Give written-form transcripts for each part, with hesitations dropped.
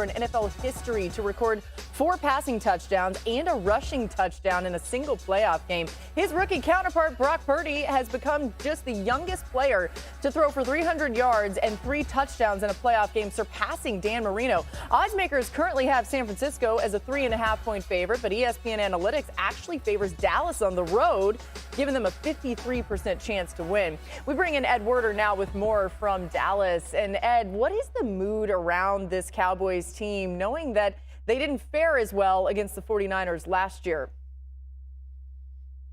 in NFL history to record 4 passing touchdowns and a rushing touchdown in a single playoff game. His rookie counterpart, Brock Purdy, has become just the youngest player to throw for 300 yards and 3 touchdowns in a playoff game, surpassing Dan Marino. Oddsmakers currently have San Francisco as a 3.5-point favorite, but ESPN Analytics actually favors Dallas on the road, giving them a 53% chance to win. We bring in Ed Werder now with more from Dallas. And Ed, what is the mood around this Cowboys team, knowing that they didn't fare as well against the 49ers last year?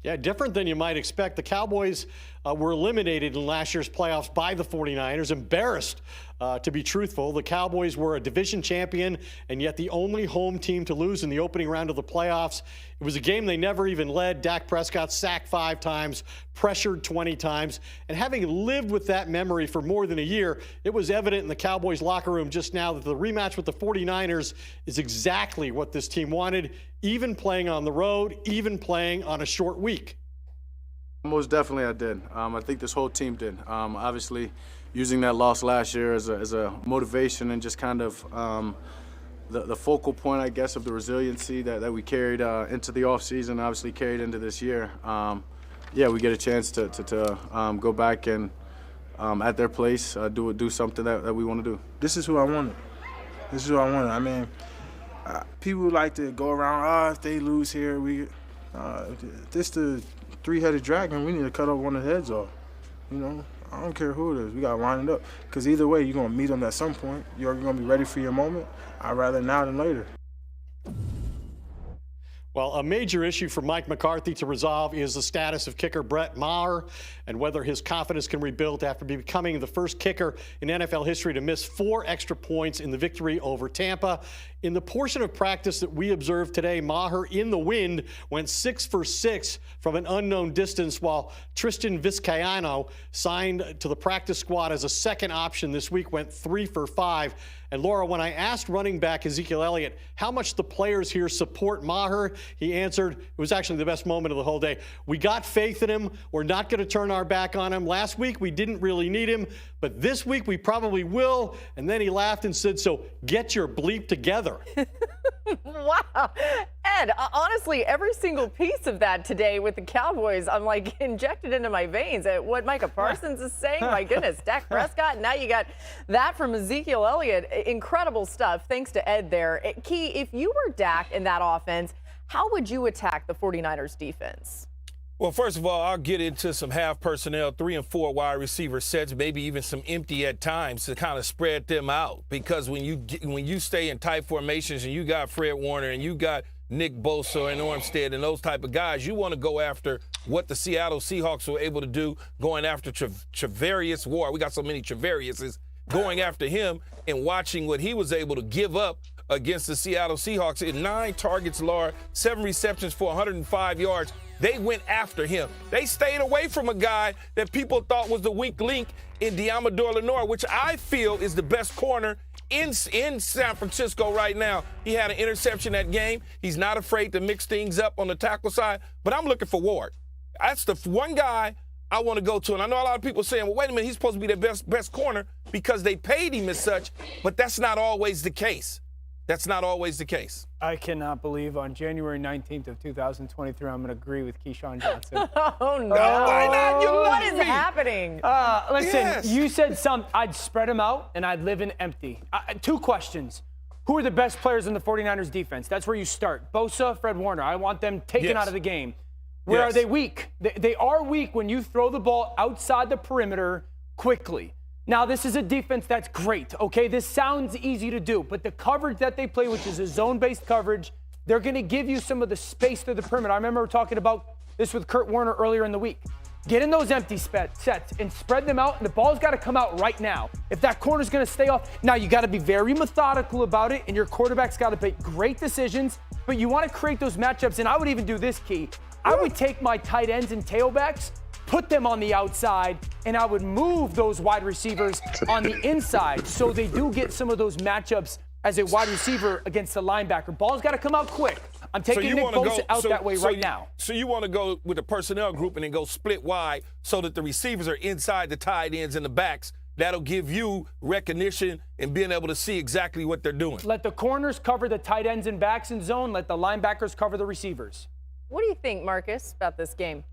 Yeah, different than you might expect. The Cowboys were eliminated in last year's playoffs by the 49ers, embarrassed to be truthful. The Cowboys were a division champion and yet the only home team to lose in the opening round of the playoffs. It was a game they never even led. Dak Prescott sacked 5 times, pressured 20 times. And having lived with that memory for more than a year, it was evident in the Cowboys locker room just now that the rematch with the 49ers is exactly what this team wanted, even playing on the road, even playing on a short week. Most definitely I did. I think this whole team did. Obviously, using that loss last year as a motivation and just kind of the focal point, I guess, of the resiliency that we carried into the offseason, obviously carried into this year. Yeah, we get a chance to go back and at their place do something that we want to do. This is who I wanted. This is who I wanted. I mean, people like to go around, if they lose here, this the 3-headed dragon, we need to cut off one of the heads off. You know, I don't care who it is. We got to line it up. Because either way, you're going to meet them at some point. You're going to be ready for your moment. I'd rather now than later. Well, a major issue for Mike McCarthy to resolve is the status of kicker Brett Maher and whether his confidence can rebuild after becoming the first kicker in NFL history to miss 4 extra points in the victory over Tampa. In the portion of practice that we observed today, Maher in the wind went 6 for 6 from an unknown distance, while Tristan Vizcaino, signed to the practice squad as a second option this week, went 3 for 5. And Laura, when I asked running back Ezekiel Elliott how much the players here support Maher, he answered, it was actually the best moment of the whole day. We got faith in him. We're not going to turn our back on him. Last week, we didn't really need him, but this week we probably will. And then he laughed and said, so get your bleep together. Wow. Ed, honestly, every single piece of that today with the Cowboys, I'm like injected into my veins. What Micah Parsons is saying, my goodness, Dak Prescott, now you got that from Ezekiel Elliott. Incredible stuff. Thanks to Ed there. Key, if you were Dak in that offense, how would you attack the 49ers defense? Well, first of all, I'll get into some half personnel, 3 and 4 wide receiver sets, maybe even some empty at times to kind of spread them out. Because when you stay in tight formations and you got Fred Warner and you got Nick Bosa and Armstead and those type of guys, you want to go after what the Seattle Seahawks were able to do, going after Travarius Ward. We got so many Travariuses, going after him and watching what he was able to give up against the Seattle Seahawks. In 9 targets, Laura, 7 receptions for 105 yards. They went after him. They stayed away from a guy that people thought was the weak link in Diamador Lenore, which I feel is the best corner in San Francisco right now. He had an interception that game. He's not afraid to mix things up on the tackle side, but I'm looking for Ward. That's the one guy I want to go to. And I know a lot of people saying, well, wait a minute, he's supposed to be their best corner because they paid him as such, but that's not always the case. That's not always the case. I cannot believe on January 19th of 2023, I'm going to agree with Keyshawn Johnson. Oh, no. Why not? You What is happening? Listen, Yes. You said I'd spread them out and I'd live in empty. 2 questions. Who are the best players in the 49ers defense? That's where you start. Bosa, Fred Warner. I want them taken out of the game. Where are they weak? They are weak when you throw the ball outside the perimeter quickly. Now, this is a defense that's great, okay? This sounds easy to do, but the coverage that they play, which is a zone-based coverage, they're going to give you some of the space through the perimeter. I remember talking about this with Kurt Warner earlier in the week. Get in those empty sets and spread them out, and the ball's got to come out right now. If that corner's going to stay off, now you got to be very methodical about it, and your quarterback's got to make great decisions, but you want to create those matchups, and I would even do this, Key. I would take my tight ends and tailbacks, put them on the outside, and I would move those wide receivers on the inside so they do get some of those matchups as a wide receiver against the linebacker. Ball's got to come out quick. I'm taking Nick Bosa out that way right now. So you want to go with the personnel group and then go split wide so that the receivers are inside the tight ends and the backs, that'll give you recognition and being able to see exactly what they're doing. Let the corners cover the tight ends and backs in zone. Let the linebackers cover the receivers. What do you think, Marcus, about this game?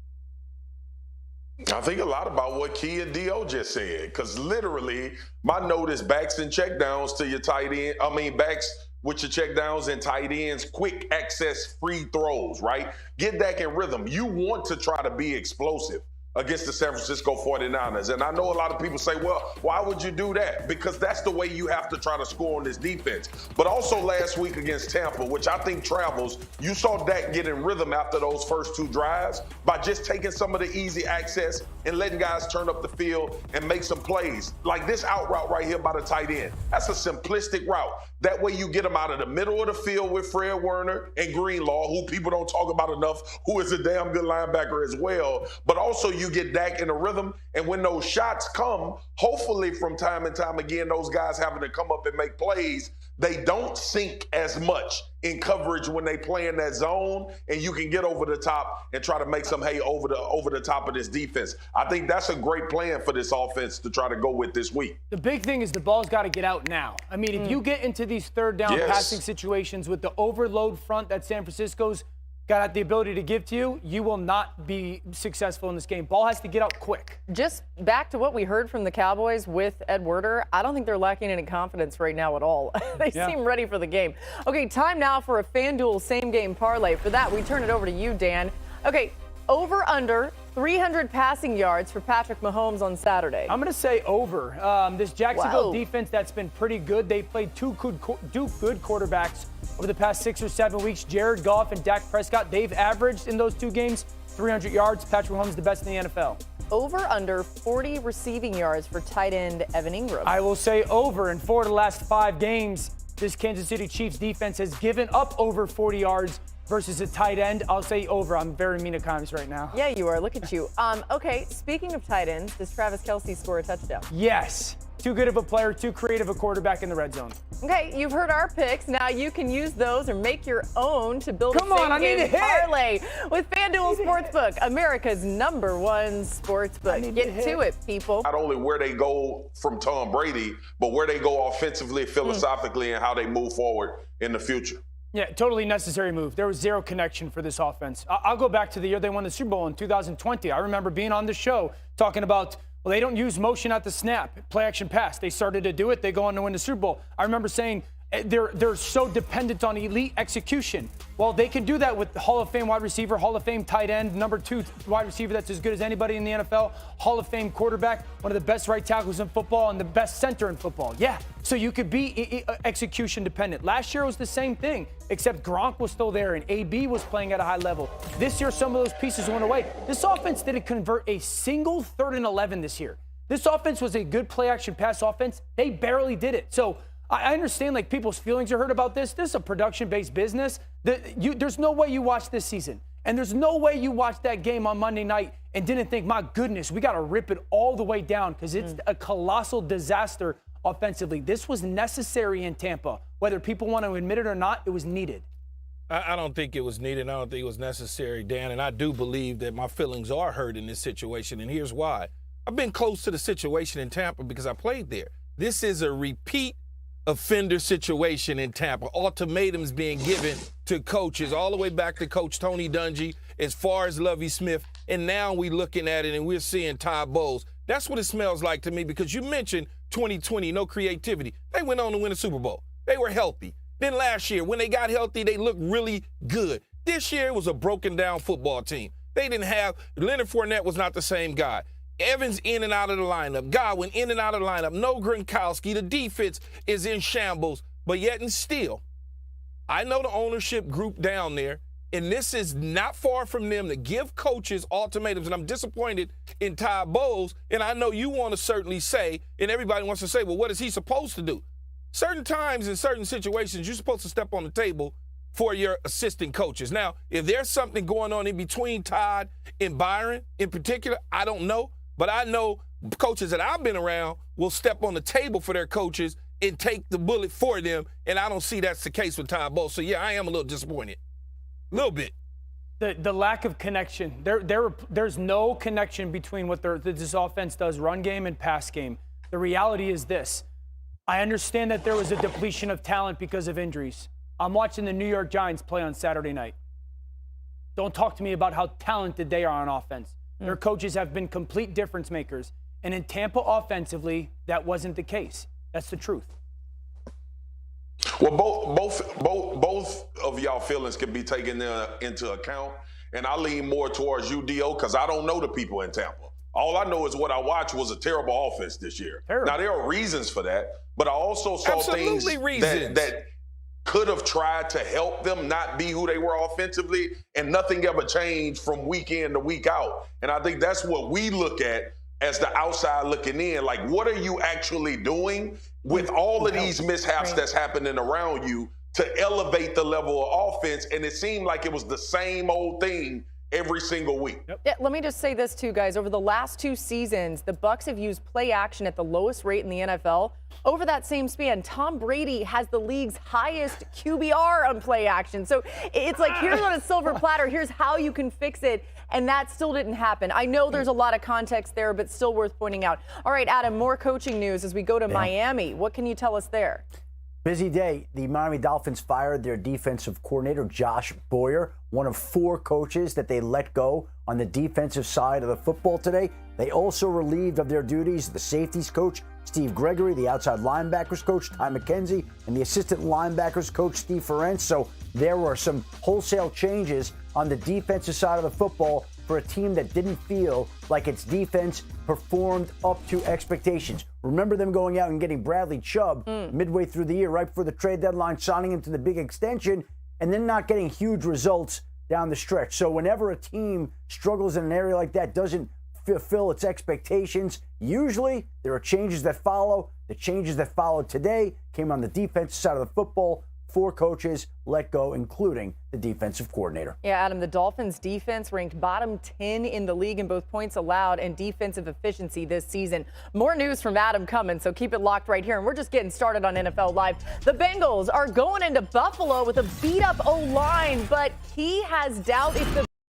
I think a lot about what Key and D.O. just said, because literally my note is backs and checkdowns to your tight end. Backs with your checkdowns and tight ends, quick access free throws, right? Get Dak in rhythm. You want to try to be explosive against the San Francisco 49ers. And I know a lot of people say, well, why would you do that? Because that's the way you have to try to score on this defense. But also last week against Tampa, which I think travels, you saw Dak get in rhythm after those first 2 drives by just taking some of the easy access and letting guys turn up the field and make some plays. Like this out route right here by the tight end. That's a simplistic route. That way you get them out of the middle of the field with Fred Warner and Greenlaw, who people don't talk about enough, who is a damn good linebacker as well. But also you get Dak in a rhythm, and when those shots come, hopefully from time and time again, those guys having to come up and make plays, they don't sink as much in coverage when they play in that zone, and you can get over the top and try to make some hay over the top of this defense. I think that's a great plan for this offense to try to go with this week. The big thing is the ball's got to get out now. I mean, if you get into these third down passing situations with the overload front that San Francisco's got the ability to give to you, you will not be successful in this game. Ball has to get out quick. Just back to what we heard from the Cowboys with Ed Werder, I don't think they're lacking any confidence right now at all. They seem ready for the game. Okay, time now for a FanDuel same-game parlay. For that, we turn it over to you, Dan. Okay, over/under 300 passing yards for Patrick Mahomes on Saturday. I'm going to say over. This Jacksonville defense that's been pretty good. They played two good quarterbacks over the past 6 or 7 weeks. Jared Goff and Dak Prescott, they've averaged in those 2 games 300 yards. Patrick Mahomes the best in the NFL. Over/under 40 receiving yards for tight end Evan Ingram. I will say over. In 4 of the last 5 games, this Kansas City Chiefs defense has given up over 40 yards versus a tight end. I'll say over. I'm very mean at times right now. Yeah, you are. Look at you. Okay, speaking of tight ends, does Travis Kelce score a touchdown? Yes. Too good of a player, too creative a quarterback in the red zone. Okay, you've heard our picks. Now you can use those or make your own to build Come a on, I need a same-game hit. parlay with FanDuel Sportsbook, America's #1 sportsbook. Get to it, people. Not only where they go from Tom Brady, but where they go offensively, philosophically, and how they move forward in the future. Yeah, totally necessary move. There was zero connection for this offense. I'll go back to the year they won the Super Bowl in 2020. I remember being on the show talking about, well, they don't use motion at the snap, play action pass. They started to do it. They go on to win the Super Bowl. I remember saying they're so dependent on elite execution. Well, they can do that with Hall of Fame wide receiver, Hall of Fame tight end, #2 wide receiver that's as good as anybody in the NFL, Hall of Fame quarterback, one of the best right tackles in football, and the best center in football. Yeah, so you could be execution dependent. Last year was the same thing, except Gronk was still there and AB was playing at a high level. This year, some of those pieces went away. This offense didn't convert a single 3rd and 11 this year. This offense was a good play action pass offense. They barely did it. So I understand, like, people's feelings are hurt about this. This is a production-based business. There's no way you watched this season. And there's no way you watched that game on Monday night and didn't think, my goodness, we got to rip it all the way down because it's a colossal disaster offensively. This was necessary in Tampa. Whether people want to admit it or not, it was needed. I don't think it was needed. I don't think it was necessary, Dan. And I do believe that my feelings are hurt in this situation. And here's why. I've been close to the situation in Tampa because I played there. This is a repeat offender situation in Tampa. Ultimatums being given to coaches all the way back to Coach Tony Dungy as far as Lovie Smith. And now we're looking at it and we're seeing Todd Bowles. That's what it smells like to me because you mentioned 2020, no creativity. They went on to win a Super Bowl. They were healthy. Then last year, when they got healthy, they looked really good. This year, it was a broken down football team. They didn't have, Leonard Fournette was not the same guy. Evans in and out of the lineup. Godwin in and out of the lineup. No Gronkowski. The defense is in shambles. But yet and still, I know the ownership group down there, and this is not far from them to give coaches ultimatums. And I'm disappointed in Todd Bowles. And I know you want to certainly say, and everybody wants to say, well, what is he supposed to do? Certain times in certain situations, you're supposed to step on the table for your assistant coaches. Now, if there's something going on in between Todd and Byron in particular, I don't know. But I know coaches that I've been around will step on the table for their coaches and take the bullet for them, and I don't see that's the case with Todd Bowles. So, yeah, I am a little disappointed. A little bit. The lack of connection. There's no connection between what this offense does, run game and pass game. The reality is this. I understand that there was a depletion of talent because of injuries. I'm watching the New York Giants play on Saturday night. Don't talk to me about how talented they are on offense. Their coaches have been complete difference makers. And in Tampa offensively, that wasn't the case. That's the truth. Well, both of y'all feelings can be taken into account. And I lean more towards UDO because I don't know the people in Tampa. All I know is what I watched was a terrible offense this year. Terrible. Now, there are reasons for that, but I also saw things that could have tried to help them not be who they were offensively, and nothing ever changed from week in to week out. And I think that's what we look at as the outside looking in. Like, what are you actually doing with all of these mishaps that's happening around you to elevate the level of offense? And it seemed like it was the same old thing every single week. Yeah, let me just say this too, guys. Over the last 2 seasons, the Bucs have used play action at the lowest rate in the NFL. Over that same span, Tom Brady has the league's highest QBR on play action. So it's like, here's on a silver platter, here's how you can fix it. And that still didn't happen. I know there's a lot of context there, but still worth pointing out. All right, Adam, more coaching news as we go to Miami. What can you tell us there? Busy day. The Miami Dolphins fired their defensive coordinator, Josh Boyer, one of 4 coaches that they let go on the defensive side of the football today. They also relieved of their duties the safeties coach, Steve Gregory, the outside linebackers coach, Ty McKenzie, and the assistant linebackers coach, Steve Ferencz. So there were some wholesale changes on the defensive side of the football for a team that didn't feel like its defense performed up to expectations. Remember them going out and getting Bradley Chubb midway through the year, right before the trade deadline, signing him to the big extension, and then not getting huge results down the stretch. So whenever a team struggles in an area like that, doesn't fulfill its expectations, usually there are changes that follow. The changes that followed today came on the defensive side of the football. 4 coaches let go, including the defensive coordinator. Yeah, Adam, the Dolphins defense ranked bottom 10 in the league in both points allowed and defensive efficiency this season. More news from Adam coming, so keep it locked right here. And we're just getting started on NFL Live. The Bengals are going into Buffalo with a beat-up O-line, but he has doubt if the